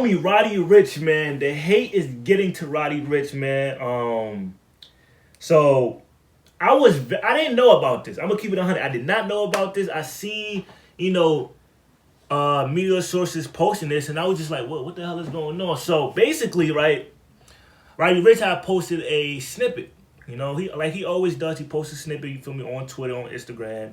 homie Roddy Ricch, man. The hate is getting to Roddy Ricch, man. So I didn't know about this. I'm gonna keep it 100. I did not know about this. I seen, you know, media sources posting this, and I was just like, what the hell is going on? So basically, right, Roddy Ricch had posted a snippet. You know, he always does. He posts a snippet. You feel me, on Twitter, on Instagram,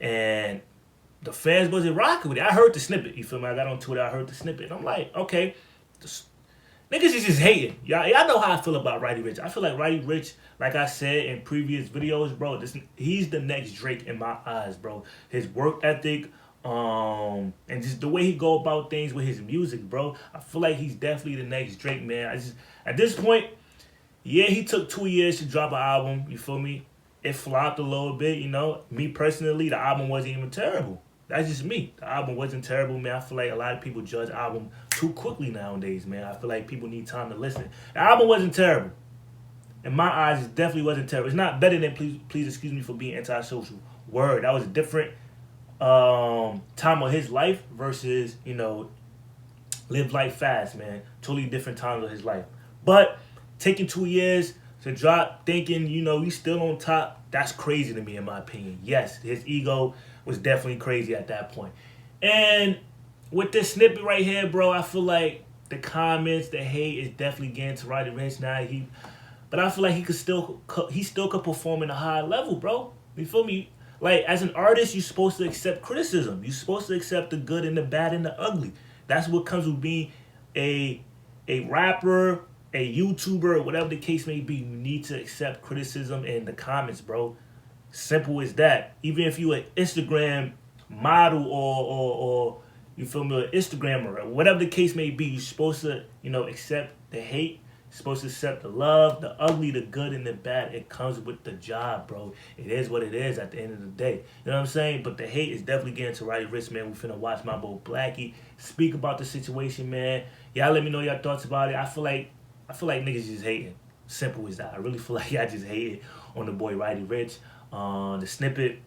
and the fans wasn't rocking with it. I heard the snippet. You feel me? I got on Twitter. I heard the snippet, and I'm like, okay, niggas is just hating. Y'all know how I feel about Roddy Ricch. I feel like Roddy Ricch, like I said in previous videos, bro, he's the next Drake in my eyes, bro. His work ethic, and just the way he go about things with his music, bro. I feel like he's definitely the next Drake, man. At this point, yeah, he took 2 years to drop an album. You feel me? It flopped a little bit, you know. Me personally, the album wasn't even terrible. That's just me. The album wasn't terrible, man. I feel like a lot of people judge album too quickly nowadays, man. I feel like people need time to listen. The album wasn't terrible. In my eyes, it definitely wasn't terrible. It's not better than Please Excuse Me for Being Antisocial. Word. That was a different time of his life versus, you know, Live Life Fast, man. Totally different times of his life. But taking 2 years to drop, thinking, you know, he's still on top, that's crazy to me, in my opinion. Yes, his ego was definitely crazy at that point. And with this snippet right here, bro, I feel like the comments, the hate is definitely getting to Roddy Ricch now. But I feel like he still could perform in a high level, bro. You feel me? Like, as an artist, you're supposed to accept criticism. You're supposed to accept the good and the bad and the ugly. That's what comes with being a rapper, a YouTuber, whatever the case may be. You need to accept criticism in the comments, bro. Simple as that. Even if you're an Instagram model or you feel me, an Instagrammer, or whatever the case may be, you're supposed to, you know, accept the hate. You're supposed to accept the love, the ugly, the good, and the bad. It comes with the job, bro. It is what it is at the end of the day. You know what I'm saying? But the hate is definitely getting to Roddy Ricch, man. We finna watch my boy Blackie speak about the situation, man. Y'all let me know your thoughts about it. I feel like niggas just hating. Simple as that. I really feel like y'all just hated on the boy Roddy Ricch. The snippet,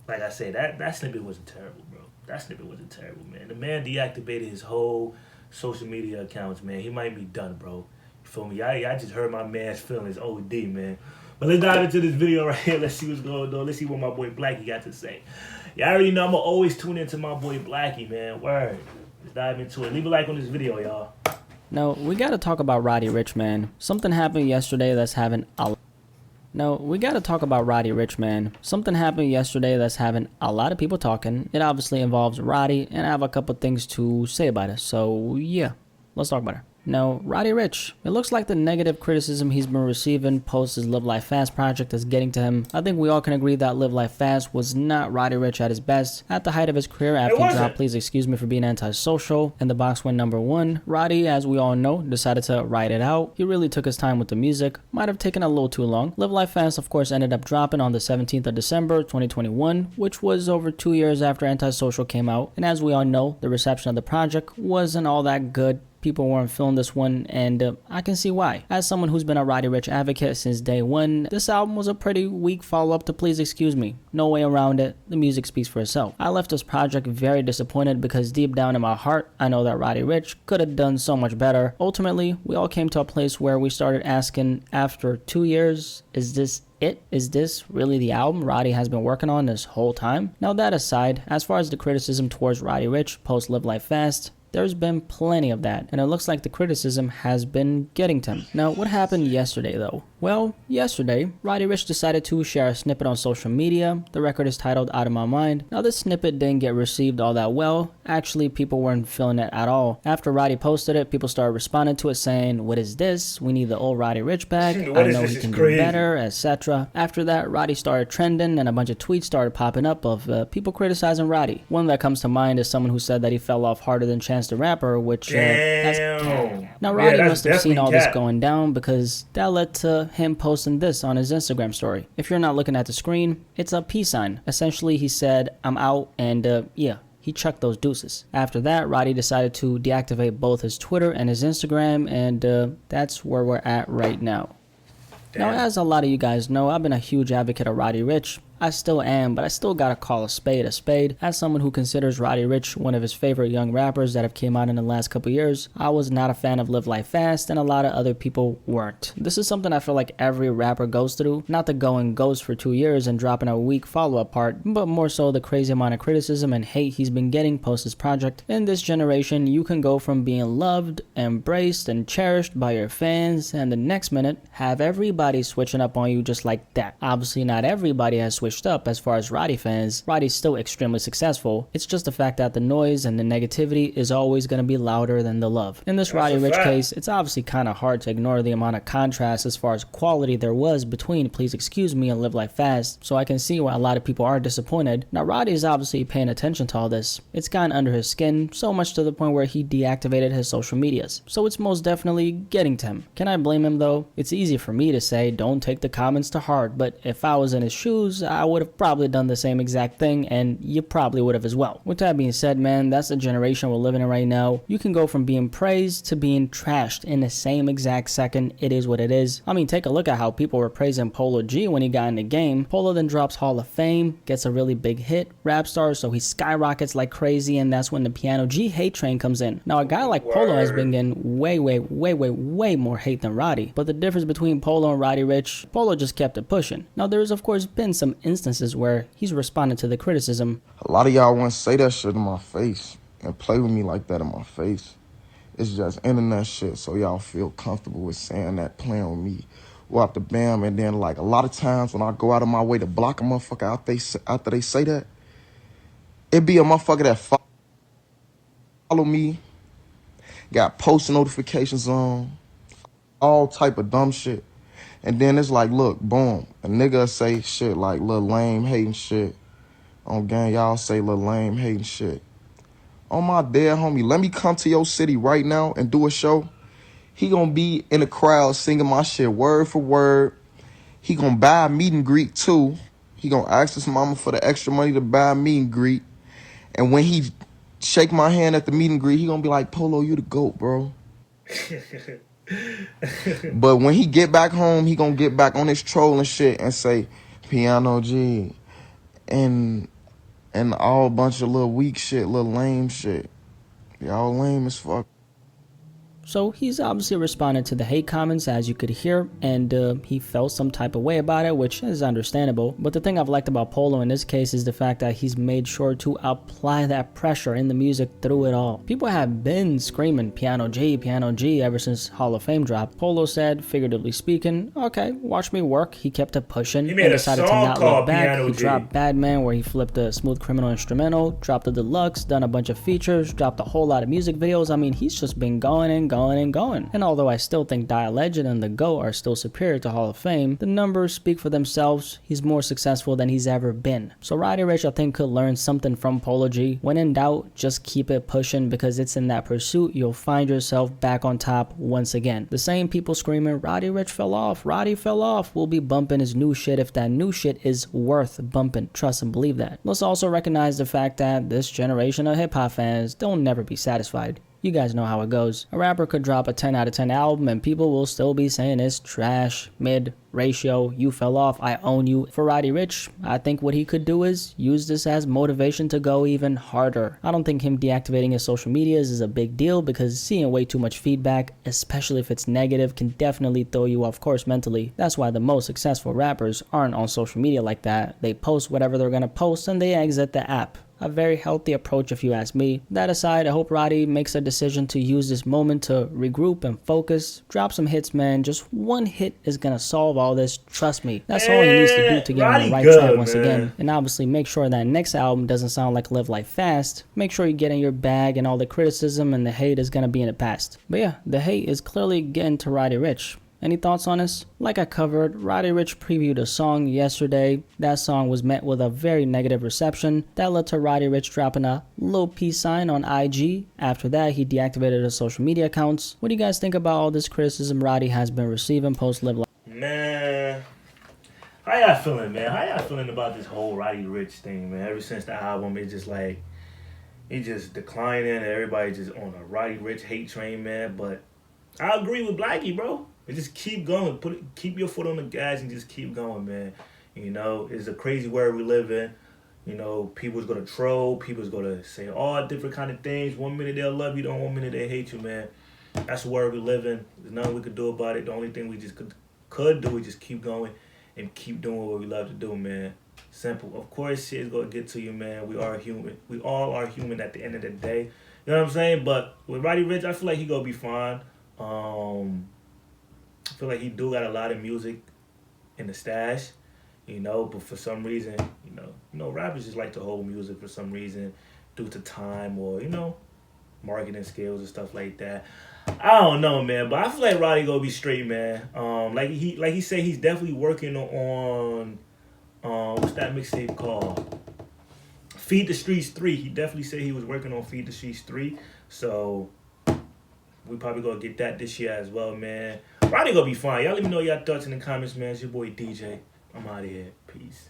like I said, that snippet wasn't terrible, bro. That snippet wasn't terrible, man. The man deactivated his whole social media accounts, man. He might be done, bro. You feel me? I just hurt my man's feelings, OD, man. But let's dive into this video right here. Let's see what's going on. Let's see what my boy Blackie got to say. Y'all already know I'm going to always tune into my boy Blackie, man. Word. Let's dive into it. Leave a like on this video, y'all. Now, we gotta talk about Roddy Ricch, man. Something happened yesterday that's having a... No, we gotta talk about Roddy Ricch, man. Something happened yesterday that's having a lot of people talking. It obviously involves Roddy, and I have a couple things to say about it. So, yeah, let's talk about it. Now, Roddy Ricch, it looks like the negative criticism he's been receiving post his Live Life Fast project is getting to him. I think we all can agree that Live Life Fast was not Roddy Ricch at his best. At the height of his career, after he dropped Please Excuse Me for Being Antisocial, and the box went #1, Roddy, as we all know, decided to write it out. He really took his time with the music. Might have taken a little too long. Live Life Fast, of course, ended up dropping on the 17th of December, 2021, which was over 2 years after Antisocial came out. And as we all know, the reception of the project wasn't all that good. People weren't feeling this one, and I can see why. As someone who's been a Roddy Ricch advocate since day one, this album was a pretty weak follow-up to Please Excuse Me. No way around it. The music speaks for itself. I left this project very disappointed because deep down in my heart, I know that Roddy Ricch could have done so much better. Ultimately, we all came to a place where we started asking, after 2 years, is this it? Is this really the album Roddy has been working on this whole time? Now that aside, as far as the criticism towards Roddy Ricch post Live Life Fast, there's been plenty of that, and it looks like the criticism has been getting to him. Now, what happened yesterday, though? Well, yesterday, Roddy Ricch decided to share a snippet on social media. The record is titled Out of My Mind. Now, this snippet didn't get received all that well. Actually, people weren't feeling it at all. After Roddy posted it, people started responding to it saying, what is this? We need the old Roddy Ricch back. I know he can do better, etc. After that, Roddy started trending, and a bunch of tweets started popping up of people criticizing Roddy. One that comes to mind is someone who said that he fell off harder than Chance the Rapper, which now Roddy must have seen all this going down, because that led to him posting this on his Instagram story. If you're not looking at the screen, it's a peace sign. Essentially, he said, I'm out, and yeah, he chucked those deuces. After that, Roddy decided to deactivate both his Twitter and his Instagram, and that's where we're at right now. Damn. Now, as a lot of you guys know, I've been a huge advocate of Roddy Ricch. I still am, but I still gotta call a spade a spade. As someone who considers Roddy Ricch one of his favorite young rappers that have came out in the last couple years, I was not a fan of Live Life Fast, and a lot of other people weren't. This is something I feel like every rapper goes through, not the going ghost for 2 years and dropping a weak follow-up part, but more so the crazy amount of criticism and hate he's been getting post his project. In this generation, you can go from being loved, embraced, and cherished by your fans, and the next minute, have everybody switching up on you just like that. Obviously, not everybody has switched up as far as Roddy fans. Roddy's still extremely successful. It's just the fact that the noise and the negativity is always going to be louder than the love. In this Roddy Ricch case, it's obviously kind of hard to ignore the amount of contrast as far as quality there was between Please Excuse Me and Live Life Fast, so I can see why a lot of people are disappointed. Now, Roddy is obviously paying attention to all this. It's gotten under his skin, so much to the point where he deactivated his social medias, so it's most definitely getting to him. Can I blame him though? It's easy for me to say don't take the comments to heart, but if I was in his shoes, I would have probably done the same exact thing, and you probably would have as well. With that being said, man, that's the generation we're living in right now. You can go from being praised to being trashed in the same exact second. It is what it is. I mean, take a look at how people were praising Polo G when he got in the game. Polo then drops Hall of Fame, gets a really big hit, rap star, so he skyrockets like crazy, and that's when the Piano G hate train comes in. Now, a guy like Polo has been getting way more hate than Roddy, but the difference between Polo and Roddy Ricch, Polo just kept it pushing. Now, there's of course been some instances where he's responded to the criticism. A lot of y'all want to say that shit in my face and play with me like that in my face. It's just internet shit, so y'all feel comfortable with saying that, playing with me. Out the bam, and then like a lot of times when I go out of my way to block a motherfucker after they say that, it be a motherfucker that follow me, got post notifications on, all type of dumb shit. And then it's like, look, boom, a nigga say shit like little lame hating shit. On gang, y'all say little lame hating shit. On my dead homie, let me come to your city right now and do a show. He gonna be in the crowd singing my shit word for word. He gonna buy a meet and greet too. He gonna ask his mama for the extra money to buy a meet and greet. And when he shake my hand at the meet and greet, he gonna be like, Polo, you the GOAT, bro. But when he get back home, he gonna get back on his trolling shit and say, Piano G. And all bunch of little weak shit, little lame shit. Y'all lame as fuck. So he's obviously responded to the hate comments, as you could hear, and he felt some type of way about it, which is understandable. But the thing I've liked about Polo in this case is the fact that he's made sure to apply that pressure in the music through it all. People have been screaming Piano G ever since Hall of Fame dropped. Polo said, figuratively speaking, okay, watch me work. He kept it pushing and decided to not look back. He dropped Bad Man, where he flipped a Smooth Criminal instrumental, dropped the deluxe, done a bunch of features, dropped a whole lot of music videos. I mean, he's just been going and going. And although I still think Die Legend and The GOAT are still superior to Hall of Fame, the numbers speak for themselves. He's more successful than he's ever been. So Roddy Ricch, I think, could learn something from Polo G. When in doubt, just keep it pushing, because it's in that pursuit you'll find yourself back on top once again. The same people screaming Roddy Ricch fell off, Roddy fell off, will be bumping his new shit if that new shit is worth bumping. Trust and believe that. Let's also recognize the fact that this generation of hip-hop fans don't never be satisfied. You guys know how it goes. A rapper could drop a 10 out of 10 album and people will still be saying it's trash, mid, ratio, you fell off, I own you. For Roddy Ricch, I think what he could do is use this as motivation to go even harder. I don't think him deactivating his social medias is a big deal, because seeing way too much feedback, especially if it's negative, can definitely throw you off course mentally. That's why the most successful rappers aren't on social media like that. They post whatever they're gonna post and they exit the app. A very healthy approach if you ask me. That aside, I hope Roddy makes a decision to use this moment to regroup and focus. Drop some hits, man. Just one hit is gonna solve all this. Trust me. That's all he needs to do to get on the right track once again. And obviously make sure that next album doesn't sound like Live Life Fast. Make sure you get in your bag, and all the criticism and the hate is gonna be in the past. But yeah, the hate is clearly getting to Roddy Ricch. Any thoughts on this? Like I covered, Roddy Ricch previewed a song yesterday. That song was met with a very negative reception. That led to Roddy Ricch dropping a little peace sign on IG. After that, he deactivated his social media accounts. What do you guys think about all this criticism Roddy has been receiving post Live Life? Man, how y'all feeling, man? How y'all feeling about this whole Roddy Ricch thing, man? Ever since the album, it's just like, it's just declining, and everybody just on a Roddy Ricch hate train, man. But I agree with Blackie, bro. Just keep going. Keep your foot on the gas and just keep going, man. You know, it's a crazy world we live in. You know, people's gonna troll. People's gonna say all different kind of things. One minute they'll love you, the one minute they hate you, man. That's the world we live in. There's nothing we could do about it. The only thing we just could do is just keep going and keep doing what we love to do, man. Simple. Of course, shit is gonna get to you, man. We are human. We all are human at the end of the day. You know what I'm saying? But with Roddy Ricch, I feel like he gonna be fine. I feel like he do got a lot of music in the stash, you know. But for some reason, rappers just like to hold music for some reason, due to time or marketing skills and stuff like that. I don't know, man, but I feel like Roddy gonna be straight, man. Like he said, he's definitely working on what's that mixtape called? Feed the Streets 3. He definitely said he was working on Feed the Streets 3. So we probably gonna get that this year as well, man. Roddy gonna be fine. Y'all let me know your thoughts in the comments, man. It's your boy DJ. I'm out of here. Peace.